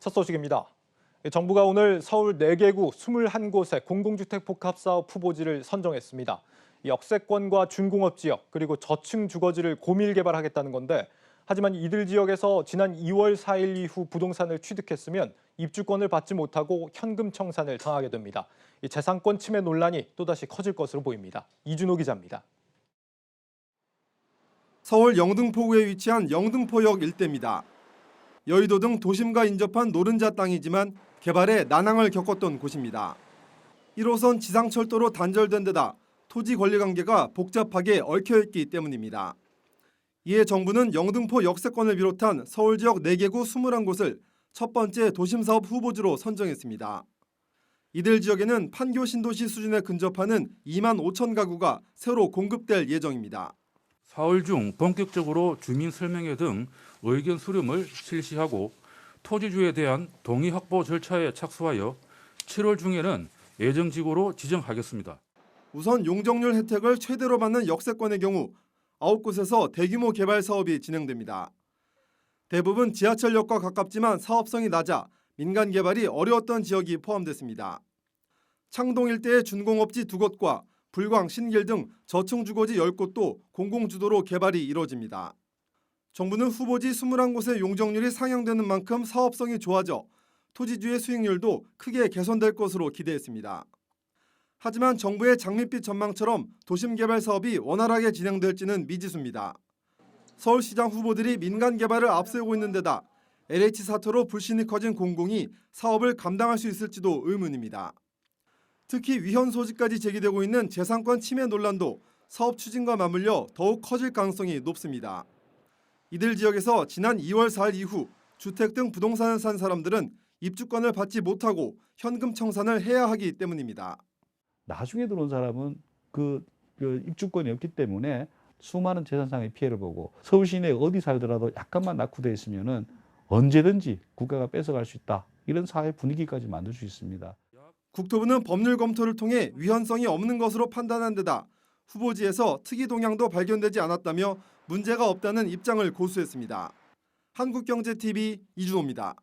첫 소식입니다. 정부가 오늘 서울 4개구 21곳의 공공주택 복합사업 후보지를 선정했습니다. 역세권과 준공업 지역 그리고 저층 주거지를 고밀 개발하겠다는 건데 하지만 이들 지역에서 지난 2월 4일 이후 부동산을 취득했으면 입주권을 받지 못하고 현금 청산을 당하게 됩니다. 이 재산권 침해 논란이 또다시 커질 것으로 보입니다. 이준호 기자입니다. 서울 영등포구에 위치한 영등포역 일대입니다. 여의도 등 도심과 인접한 노른자 땅이지만 개발에 난항을 겪었던 곳입니다. 1호선 지상철도로 단절된 데다 토지 권리 관계가 복잡하게 얽혀있기 때문입니다. 이에 정부는 영등포 역세권을 비롯한 서울 지역 4개구 21곳을 첫 번째 도심사업 후보지로 선정했습니다. 이들 지역에는 판교 신도시 수준에 근접하는 2만 5천 가구가 새로 공급될 예정입니다. 4월 중 본격적으로 주민 설명회 등 의견 수렴을 실시하고 토지주에 대한 동의 확보 절차에 착수하여 7월 중에는 예정지구로 지정하겠습니다. 우선 용적률 혜택을 최대로 받는 역세권의 경우 9곳에서 대규모 개발 사업이 진행됩니다. 대부분 지하철역과 가깝지만 사업성이 낮아 민간 개발이 어려웠던 지역이 포함됐습니다. 창동 일대의 준공업지 2곳과 불광, 신길 등 저층 주거지 10곳도 공공주도로 개발이 이뤄집니다. 정부는 후보지 21곳의 용적률이 상향되는 만큼 사업성이 좋아져 토지주의 수익률도 크게 개선될 것으로 기대했습니다. 하지만 정부의 장밋빛 전망처럼 도심 개발 사업이 원활하게 진행될지는 미지수입니다. 서울시장 후보들이 민간 개발을 앞세우고 있는 데다 LH 사태로 불신이 커진 공공이 사업을 감당할 수 있을지도 의문입니다. 특히 위헌 소지까지 제기되고 있는 재산권 침해 논란도 사업 추진과 맞물려 더욱 커질 가능성이 높습니다. 이들 지역에서 지난 2월 4일 이후 주택 등 부동산을 산 사람들은 입주권을 받지 못하고 현금 청산을 해야 하기 때문입니다. 나중에 들어온 사람은 그 입주권이 없기 때문에 수많은 재산상의 피해를 보고 서울 시내 어디 살더라도 약간만 낙후되어 있으면은 언제든지 국가가 뺏어갈 수 있다. 이런 사회 분위기까지 만들 수 있습니다. 국토부는 법률 검토를 통해 위헌성이 없는 것으로 판단한 데다 후보지에서 특이 동향도 발견되지 않았다며 문제가 없다는 입장을 고수했습니다. 한국경제TV 이준호입니다.